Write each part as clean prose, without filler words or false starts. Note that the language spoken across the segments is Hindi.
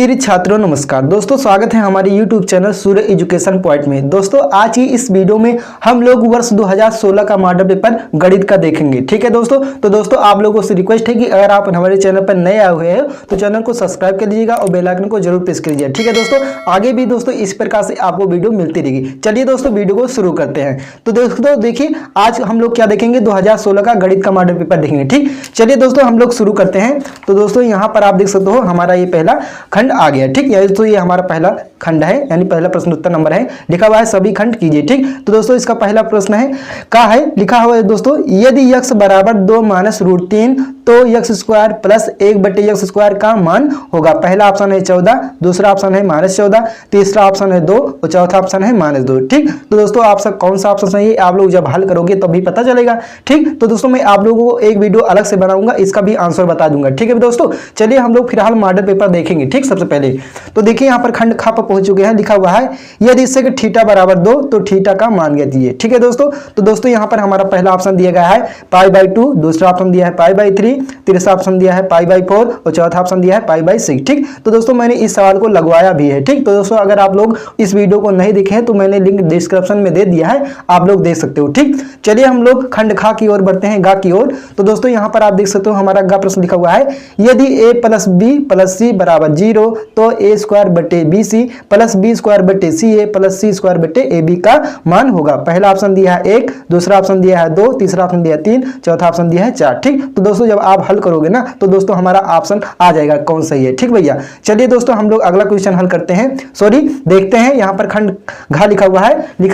प्रिय छात्रों नमस्कार दोस्तों, स्वागत है हमारे YouTube चैनल सूर्य एजुकेशन पॉइंट में। दोस्तों आज की इस वीडियो में हम लोग वर्ष 2016 का मॉडल पेपर गणित का देखेंगे। ठीक है दोस्तों, तो दोस्तों आप लोगों से रिक्वेस्ट है कि अगर आप हमारे चैनल पर नए आए हुए हैं तो चैनल को सब्सक्राइब कर लीजिएगा और बेल आइकन को जरूर प्रेस कीजिए। ठीक है दोस्तों, आगे भी दोस्तों इस प्रकार से आपको वीडियो मिलती रहेगी। चलिए दोस्तों वीडियो को शुरू करते हैं। तो दोस्तों देखिए आज हम लोग क्या देखेंगे, 2016 का गणित का मॉडल पेपर देखेंगे। ठीक, चलिए दोस्तों हम लोग शुरू करते हैं। तो दोस्तों यहाँ पर आप देख सकते हो हमारा ये पहला खंड आ गया। ठीक है, तो ये हमारा पहला खंड है, यानी पहला प्रश्न उत्तर नंबर है। लिखा हुआ है सभी खंड कीजिए। ठीक, तो दोस्तों इसका पहला प्रश्न है क्या है, लिखा हुआ है दोस्तों, यदि x बराबर 2 माइनस √3 तो x square plus 1/x square का मान होगा। पहला ऑप्शन है 14, दूसरा ऑप्शन है -14, तीसरा ऑप्शन है 2 और चौथा ऑप्शन है -2। ठीक, तो दोस्तों आप सब कौन सा ऑप्शन सही है आप लोग जब हल करोगे तब भी पता चलेगा। ठीक, तो दोस्तों मैं आप लोगों को एक वीडियो अलग से बनाऊंगा, इसका भी आंसर बता दूंगा। ठीक है दोस्तों, चलिए हम लोग फिलहाल मॉडल पेपर देखेंगे। ठीक, सबसे पहले तो देखिए यहाँ पर खंड खा पर पहुंच चुके हैं। लिखा हुआ है यदि इससे कि थीटा बराबर 2 तो थीटा का मान ज्ञात कीजिए। ठीक है दोस्तों, तो दोस्तों यहाँ पर हमारा पहला ऑप्शन दिया गया है π/2, दूसरा ऑप्शन दिया है π/3, तीसरा ऑप्शन दिया है π/4 और चौथा ऑप्शन दिया है π/6। ठीक, तो दोस्तों मैंने इस सवाल को लगवाया भी है। ठीक, तो दोस्तों अगर आप लोग इस वीडियो को नहीं देखे हैं तो मैंने लिंक डिस्क्रिप्शन में दे दिया है, आप लोग देख सकते हो। ठीक, चलिए हम लोग खंड खा की ओर बढ़ते हैं, गा की ओर। तो दोस्तों यहाँ पर आप देख सकते हो हमारा गा प्रश्न लिखा हुआ है यदि a + b + c बराबर 0 तो a² / bc plus b² / ca plus c² / ab का मान होगा। पहला ऑप्शन दिया है 1, दूसरा ऑप्शन दिया है 2, तीसरा ऑप्शन दिया है 3, चौथा ऑप्शन दिया है 4। ठीक, तो दोस्तों जब आप हल करोगे ना तो दोस्तों हमारा ऑप्शन आ जाएगा कौन सही है। ठीक भैया, चलिए दोस्तों हम लोग अगला क्वेश्चन हल करते हैं, देखते हैं। यहाँ पर खंड घा लिखा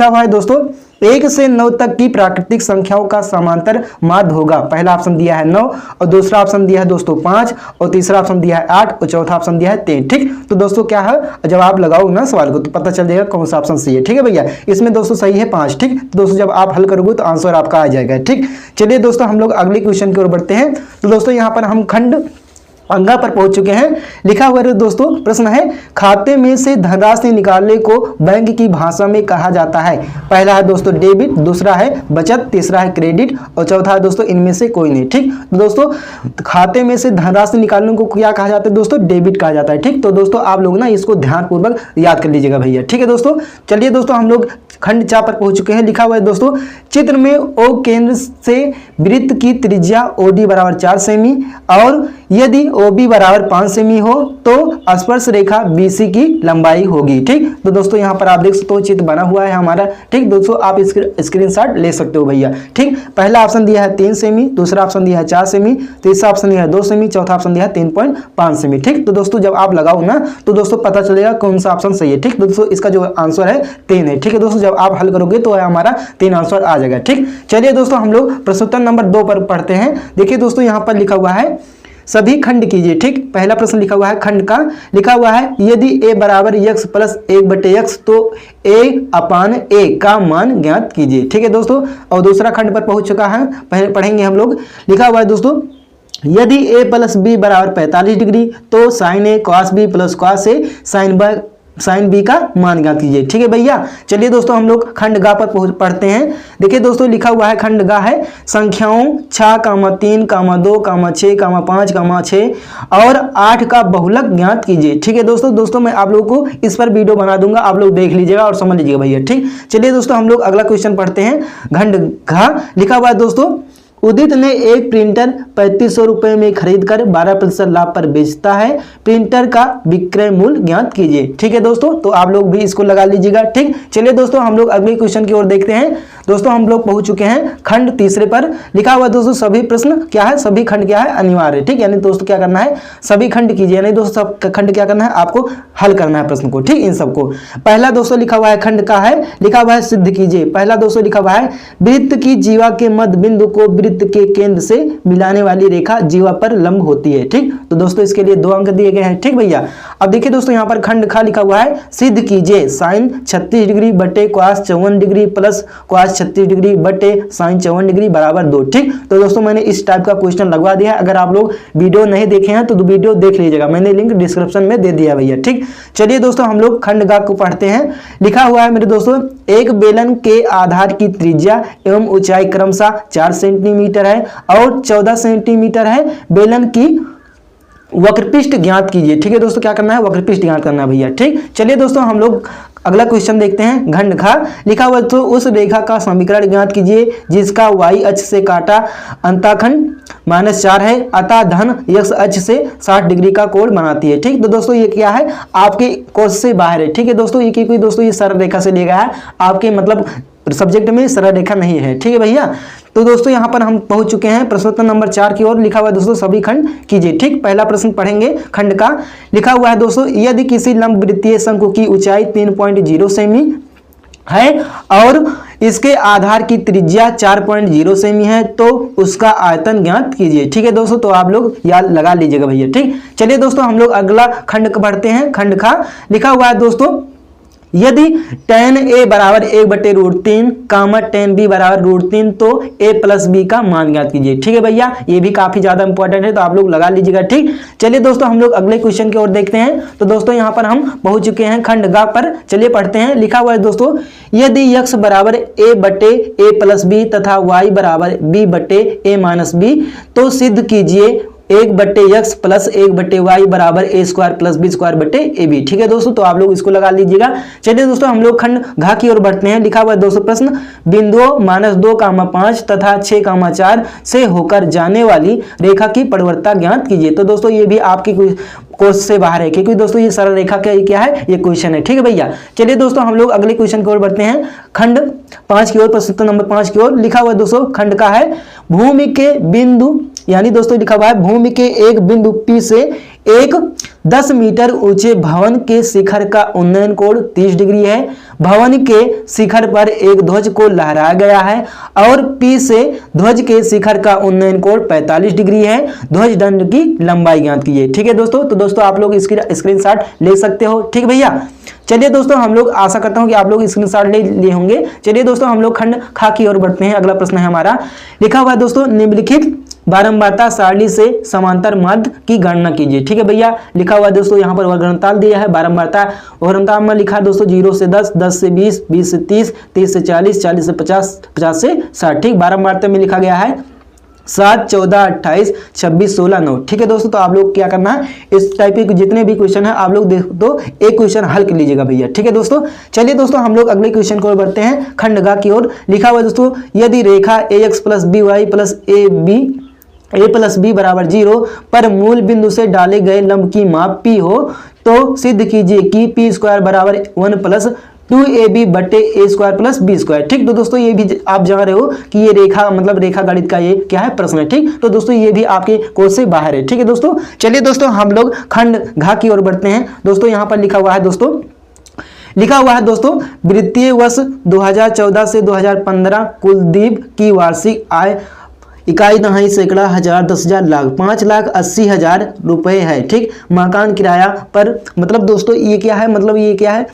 हुआ है दोस्तों 1 से 9 तक की प्राकृतिक संख्याओं का समांतर माध्य होगा। पहला ऑप्शन दिया है 9 और दूसरा ऑप्शन दिया है दोस्तों 5 और तीसरा ऑप्शन दिया है 8 और चौथा ऑप्शन दिया है 3। ठीक, तो दोस्तों क्या है, जब आप लगाओ ना सवाल को तो पता चल जाएगा कौन सा ऑप्शन सही है। ठीक है भैया, इसमें दोस्तों सही है 5। ठीक, तो दोस्तों जब आप हल करोगे तो आंसर आपका आ जाएगा। ठीक, चलिए दोस्तों हम लोग अगले क्वेश्चन की ओर बढ़ते हैं। तो दोस्तों यहाँ पर हम खंड अंगा पर पहुंच चुके हैं। लिखा हुआ है दोस्तों प्रश्न है खाते में से धनराशि निकालने को बैंक की भाषा में कहा जाता है। पहला है दोस्तों डेबिट, दूसरा है बचत, तीसरा है क्रेडिट और चौथा है दोस्तों इनमें से कोई नहीं। ठीक, तो दोस्तों खाते में से धनराशि निकालने को क्या कहा जाता है दोस्तों, डेबिट कहा जाता है। ठीक, तो दोस्तों आप लोग ना इसको ध्यानपूर्वक याद कर लीजिएगा भैया। ठीक है दोस्तों, चलिए दोस्तों हम लोग खंड चा पर पहुंच चुके हैं। लिखा हुआ है दोस्तों चित्र में ओ केंद्र से वृत्त की त्रिज्या OD बराबर 4 सेमी और यदि OB बराबर 5 सेमी हो तो स्पर्श रेखा BC की लंबाई होगी। ठीक, तो दोस्तों यहाँ पर आप देख सकते हो चित्र बना हुआ है हमारा। ठीक दोस्तों, आप स्क्रीनशॉट ले सकते हो भैया। ठीक, पहला ऑप्शन दिया है 3 सेमी, दूसरा ऑप्शन दिया है 4 सेमी, तीसरा ऑप्शन दिया है 2 सेमी, चौथा ऑप्शन दिया है 3.5 सेमी। ठीक, तो दोस्तों जब आप लगाओ ना तो दोस्तों पता चलेगा कौन सा ऑप्शन सही है। ठीक, दोस्तों इसका जो आंसर है 3 है। ठीक है दोस्तों, जब आप हल करोगे तो हमारा 3 आंसर आ जाएगा। ठीक, चलिए दोस्तों हम लोग प्रश्नोत्तर नंबर 2 पर पढ़ते हैं। देखिए दोस्तों यहाँ पर लिखा हुआ है सभी खंड कीजिए। ठीक, पहला प्रश्न लिखा हुआ है खंड का, लिखा हुआ है यदि a बराबर x प्लस 1/x तो a/a का मान ज्ञात कीजिए। ठीक है दोस्तों, और दूसरा खंड पर पहुंच चुका है, पहले पढ़ेंगे हम लोग। लिखा हुआ है दोस्तों यदि a + b बराबर 45 डिग्री तो sin a cos b plus cos a sin b का मान ज्ञात कीजिए। ठीक है भैया, चलिए दोस्तों हम लोग खंड गा पर पढ़ते हैं। देखिए दोस्तों लिखा हुआ है खंड गा है संख्याओं 6, 3, 2, 6, 5, 6 और 8 का बहुलक ज्ञात कीजिए। ठीक है दोस्तों मैं आप लोगों को इस पर वीडियो बना दूंगा, आप लोग देख लीजिएगा और समझ लीजिएगा भैया। ठीक, चलिए दोस्तों हम लोग अगला क्वेश्चन पढ़ते हैं। खंड घा लिखा हुआ है दोस्तों उदित ने एक प्रिंटर 3500 रुपए में खरीदकर 12% लाभ पर बेचता है, प्रिंटर का विक्रय मूल्य ज्ञात कीजिए। ठीक है दोस्तों, तो आप लोग भी इसको लगा लीजिएगा। ठीक, चलिए दोस्तों हम लोग अगले क्वेश्चन की ओर देखते हैं। दोस्तों हम लोग पहुंच चुके हैं खंड तीसरे पर। लिखा हुआ दोस्तों सभी प्रश्न क्या है, सभी खंड क्या है अनिवार्य। ठीक, यानी दोस्तों क्या करना है, सभी खंड कीजिए, यानी दोस्तों सब खंड क्या करना है आपको हल करना है प्रश्न को। ठीक, इन सबको पहला दोस्तों लिखा हुआ है खंड का है, लिखा हुआ है सिद्ध कीजिए। पहला दोस्तों लिखा हुआ है वृत्त की जीवा के मध्य बिंदु को वृत्त के केंद्र से मिलाने वाली रेखा जीवा पर लंब होती है। ठीक, तो दोस्तों इसके लिए 2 अंक दिए गए हैं। ठीक भैया, अब देखिए दोस्तों यहाँ पर खंड खा लिखा हुआ है सिद्ध कीजिए sin 36 डिग्री बटे cos 54 degree plus cos 36 degree बटे sin 54 डिग्री बराबर 2। ठीक, तो दोस्तों मैंने इस टाइप का क्वेश्चन लगवा दिया है, अगर आप लोग वीडियो नहीं देखे हैं तो वीडियो देख लीजिएगा, मैंने लिंक डिस्क्रिप्शन में दे दिया भैया। ठीक, चलिए दोस्तों हम लोग खंड गा को पढ़ते हैं। लिखा हुआ है मेरे दोस्तों एक बेलन के आधार की त्रिज्या एवं ऊंचाई क्रमशः 4 सेंटीमीटर है और 14 सेंटीमीटर है। बेलन की वक्रपृष्ठ ज्ञात कीजिए। ठीक है दोस्तों, क्या करना है, वक्रपृष्ठ ज्ञात करना है भैया। ठीक, चलिए दोस्तों हम लोग अगला क्वेश्चन देखते हैं। खंड खा लिखा हुआ तो उस रेखा का समीकरण ज्ञात कीजिए जिसका y अक्ष से काटा अंतःखंड -4 है अतः धन x अक्ष से 60 डिग्री का कोण बनाती है। ठीक, तो दोस्तों ये क्या है, आपके कोर्स से बाहर है। ठीक है दोस्तों, ये कोई दोस्तों ये सरल रेखा से लिया गया है, आपके मतलब सब्जेक्ट में सरल रेखा नहीं है। ठीक है भैया, तो दोस्तों यहाँ पर हम पहुंच चुके हैं प्रश्नोत्तर नंबर 4 की ओर। लिखा हुआ है दोस्तों सभी खंड कीजिए। ठीक, पहला प्रश्न पढ़ेंगे खंड का। लिखा हुआ है दोस्तों, यदि किसी लंब वृत्तीय शंकु की ऊंचाई 3.0 सेमी है और इसके आधार की त्रिज्या 4.0 सेमी है तो उसका आयतन ज्ञात कीजिए। ठीक है दोस्तों, तो आप लोग याद लगा लीजिएगा भैया। ठीक, चलिए दोस्तों हम लोग अगला खंड पढ़ते हैं। खंड खा लिखा हुआ है दोस्तों, यदि tan a बराबर 1/√3 कामा tan b बराबर √3 तो a प्लस b का मान ज्ञात कीजिए। ठीक है भैया, ये भी काफी ज्यादा इंपॉर्टेंट है तो आप लोग लगा लीजिएगा। ठीक, चलिए दोस्तों हम लोग अगले क्वेश्चन की ओर देखते हैं। तो दोस्तों यहाँ पर हम पहुंच चुके हैं खंड ग पर, चलिए पढ़ते हैं। लिखा हुआ है दोस्तों, यदि x बराबर a/a प्लस बी तथा y बराबर b/a माइनस बी तो सिद्ध कीजिए 1/x प्लस 1/y बराबर a² प्लस b²/ab। ठीक है दोस्तों, तो आप लोग इसको लगा लीजिएगा। चलिए दोस्तों हम लोग खंड घा की ओर बढ़ते हैं। लिखा हुआ है दोस्तों प्रश्न, बिंदुओं -2, 5 तथा 6, 4 से होकर जाने वाली रेखा की परिवर्तता ज्ञात कीजिए। तो दोस्तों ये भी आपकी कोर्स से बाहर है क्योंकि दोस्तों ये सरल रेखा क्या है, ये क्वेश्चन है। ठीक है भैया, चलिए दोस्तों हम लोग अगले क्वेश्चन की ओर बढ़ते हैं। खंड 5 की ओर, प्रश्नोत्तर नंबर 5 की ओर। लिखा हुआ है दोस्तों खंड का है, भूमि के बिंदु यानी दोस्तों लिखा हुआ है भूमि के एक बिंदु P से एक 10 मीटर ऊंचे भवन के शिखर का उन्नयन कोण 30 डिग्री है। भवन के शिखर पर एक ध्वज को लहराया गया है और P से ध्वज के शिखर का उन्नयन कोण 45 डिग्री है। ध्वज दंड की लंबाई ज्ञात कीजिए। ठीक है दोस्तों, तो दोस्तों आप लोग इसकी स्क्रीनशॉट ले सकते हो। ठीक भैया, चलिए दोस्तों हम लोग आशा करता हूं कि आप लोग स्क्रीनशॉट ले लिए होंगे। चलिए दोस्तों हम लोग खंड खा की ओर बढ़ते हैं। अगला प्रश्न है हमारा। लिखा हुआ है दोस्तों, निम्नलिखित बारंबारता सारणी से समांतर माध्य की गणना कीजिए। ठीक है भैया, लिखा हुआ है दोस्तों यहाँ पर वर्गनताल दिया है। बारंबारता में लिखा है दोस्तों 0 से 10, 10 से 20, 20 से 30, 30 से 40, 40 से 50, 50 से 60। ठीक, बारंबारता में लिखा गया है 7, 14, 28, 26, 16, 9। ठीक है दोस्तों, तो आप लोग क्या करना है, इस टाइप के जितने भी क्वेश्चन है आप लोग देख तो एक क्वेश्चन हल कर लीजिएगा भैया। ठीक है दोस्तों, चलिए दोस्तों हम लोग अगले क्वेश्चन की ओर बढ़ते हैं। खंड ग की ओर। लिखा हुआ है दोस्तों, यदि रेखा ax plus by plus a plus b बराबर 0 पर मूल बिंदु से डाले गए लंब की माप p हो तो सिद्ध कीजिए कि p² बराबर 1 प्लस 2ab/a² प्लस b²। ठीक, तो दोस्तों ये भी आप जान रहे हो कि ये रेखा मतलब रेखा गणित का ये क्या है, प्रश्न है। ठीक, तो दोस्तों ये भी आपके कोर्स से बाहर है। ठीक है दोस्तों, चलिए दोस्तों हम लोग खंड घा की ओर बढ़ते हैं। दोस्तों यहाँ पर लिखा हुआ है दोस्तों, वित्तीय वर्ष 2014 से 2015 कुलदीप की वार्षिक आय इकाई दहाई सैकड़ा हजार 10,000 लाख 5,80,000 रुपए है। ठीक, मकान किराया पर मतलब दोस्तों ये क्या है, मतलब ये क्या है,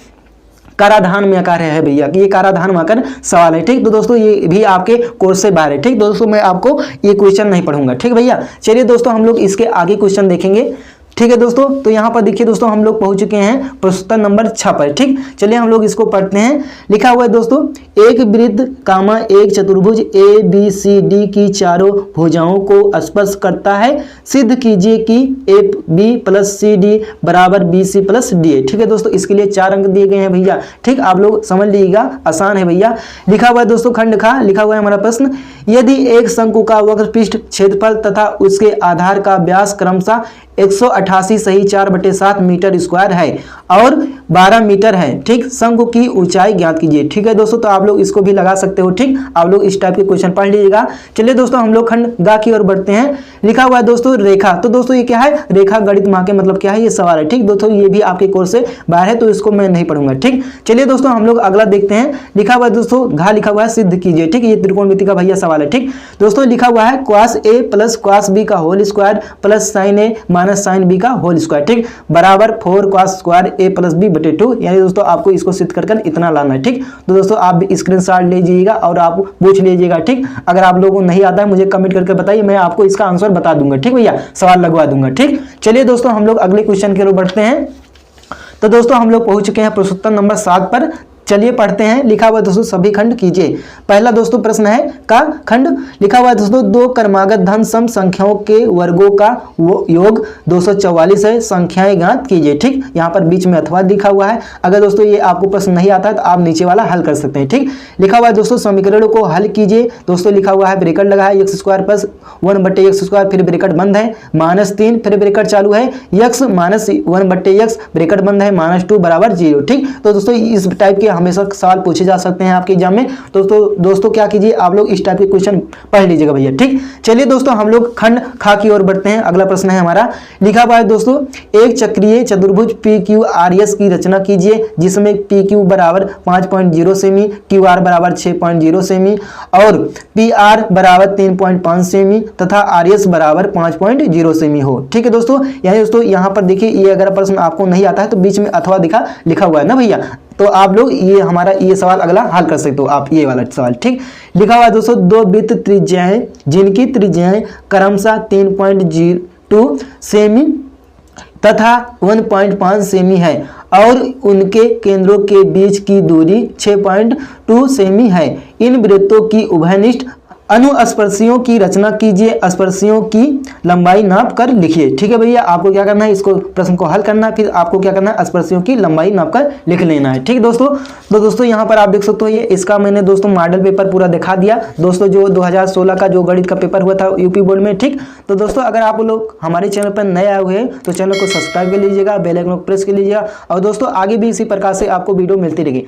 कराधान में आकार है भैया कि ये कराधान में आकर सवाल है। ठीक, तो दोस्तों ये भी आपके कोर्स से बाहर है। ठीक, दोस्तों मैं आपको ये क्वेश्चन नहीं पढ़ूंगा। ठीक भैया, चलिए दोस्तों हम लोग इसके आगे क्वेश्चन देखेंगे। ठीक है दोस्तों, तो यहाँ पर देखिए दोस्तों हम लोग पहुंच चुके हैं प्रश्न नंबर 6 पर। ठीक, चलिए हम लोग इसको पढ़ते हैं। लिखा हुआ है दोस्तों, एक वृत्त कामा एक चतुर्भुज ABCD की चारों भुजाओं को स्पर्श करता है। सिद्ध कीजिए कि AB प्लस CD बराबर BC प्लस DA। ठीक है दोस्तों, इसके लिए 4 अंक दिए गए हैं भैया। ठीक, आप लोग समझ लीजिएगा, आसान है भैया। लिखा हुआ है दोस्तों खंड खा। लिखा हुआ है हमारा प्रश्न, यदि एक शंकु का वक्रपृष्ठ क्षेत्रफल तथा उसके आधार का व्यास क्रमशः 188 सही 4/7 मीटर स्क्वायर है और 12 मीटर है। ठीक, शंकु की ऊंचाई ज्ञात कीजिए। ठीक है दोस्तों, तो आप लोग इसको भी लगा सकते हो। ठीक, आप लोग इस टाइप के क्वेश्चन पढ़ लीजिएगा। चलिए दोस्तों हम लोग खंड गा की ओर बढ़ते हैं। लिखा हुआ है दोस्तों रेखा। तो दोस्तों ये क्या है, रेखा गणित माह के मतलब क्या है, ये सवाल है। ठीक दोस्तों, ये भी आपके कोर्स से बाहर है तो इसको मैं नहीं पढ़ूंगा। ठीक, चलिए दोस्तों हम लोग अगला देखते हैं। लिखा हुआ है दोस्तों घा, लिखा हुआ है सिद्ध कीजिए। ठीक, ये त्रिकोणमिति का भैया सवाल है। ठीक दोस्तों, लिखा हुआ है cos A plus cos B का whole square plus sin A minus sin B का होल स्क्वायर। ठीक, बराबर 4 cos square A plus B/2। यानी दोस्तों आपको इसको सिद्ध कर इतना लाना है। ठीक, तो दोस्तों आप भी स्क्रीनशॉट लीजिएगा और आप पूछ लीजिएगा। ठीक, अगर आप लोगों को नहीं आता है मुझे कमेंट करके बताइए, मैं आपको इसका आंसर बता दूंगा। ठीक भैया, सवाल लगवा दूंगा। ठीक, चलिए दोस्तों हम लोग अगले क्वेश्चन की ओर बढ़ते हैं। तो दोस्तों हम लोग पहुंच चुके हैं प्रश्नोत्तर नंबर 7 पर। चलिए पढ़ते हैं। लिखा हुआ दोस्तों सभी खंड कीजिए। पहला दोस्तों प्रश्न है का खंड। लिखा हुआ है दोस्तों दो क्रमागत धन सम संख्याओं के वर्गों का योग 244 है, संख्याएं ज्ञात कीजिए। ठीक, यहाँ पर बीच में अथवा लिखा हुआ है। अगर दोस्तों ये आपको प्रश्न नहीं आता है तो आप नीचे वाला हल कर सकते हैं। ठीक, लिखा हुआ है दोस्तों समीकरणों को हल कीजिए। दोस्तों लिखा हुआ है ब्रैकेट लगा है x square plus 1/x square, फिर ब्रैकेट बंद है, -3, फिर ब्रैकेट चालू है x माइनस 1/x, ब्रैकेट बंद है, -2 बराबर 0। ठीक, तो दोस्तों इस टाइप के हमेशा सवाल पूछे जा सकते हैं आपके एग्जाम में। दोस्तों क्या कीजिए, आप लोग इस टाइप के क्वेश्चन पढ़ लीजिएगा भैया। ठीक, चलिए दोस्तों हम लोग खंड खा की ओर बढ़ते हैं। अगला प्रश्न है हमारा। लिखा हुआ है दोस्तों एक चक्रीय चतुर्भुज PQRS की रचना कीजिए जिसमें PQ बराबर 5.0 सेमी, QR बराबर 6.0 सेमी और PR बराबर 3.5 सेमी तथा RS बराबर 5.0 सेमी हो। ठीक है दोस्तों, यानी दोस्तों यहाँ पर देखिए ये अगर प्रश्न आपको नहीं आता है तो बीच में अथवा लिखा हुआ है ना भैया, तो आप लोग ये हमारा ये सवाल अगला हल कर सकते हो आप ये वाला सवाल। ठीक, लिखा हुआ है दोस्तों दो वृत्त त्रिज्याएं जिनकी त्रिज्याएं क्रमशः 3.02 सेमी तथा 1.5 सेमी है और उनके केंद्रों के बीच की दूरी 6.2 सेमी है। इन वृत्तों की उभयनिष्ठ अनुस्पर्शियों की रचना कीजिए, स्पर्शियों की लंबाई नाप कर लिखिए। ठीक है भैया, आपको क्या करना है, इसको प्रश्न को हल करना है, फिर आपको क्या करना है, स्पर्शियों की लंबाई नाप कर लिख लेना है। ठीक है दोस्तों, तो दोस्तों यहाँ पर आप देख सकते हो ये इसका मैंने दोस्तों मॉडल पेपर पूरा दिखा दिया दोस्तों, जो 2016 का जो गणित का पेपर हुआ था यूपी बोर्ड में। ठीक, तो दोस्तों अगर आप लोग हमारे चैनल पर नए आए हुए हैं तो चैनल को सब्सक्राइब कर लीजिएगा, बेल आइकन को प्रेस कर लीजिएगा और दोस्तों आगे भी इसी प्रकार से आपको वीडियो मिलती रहेगी।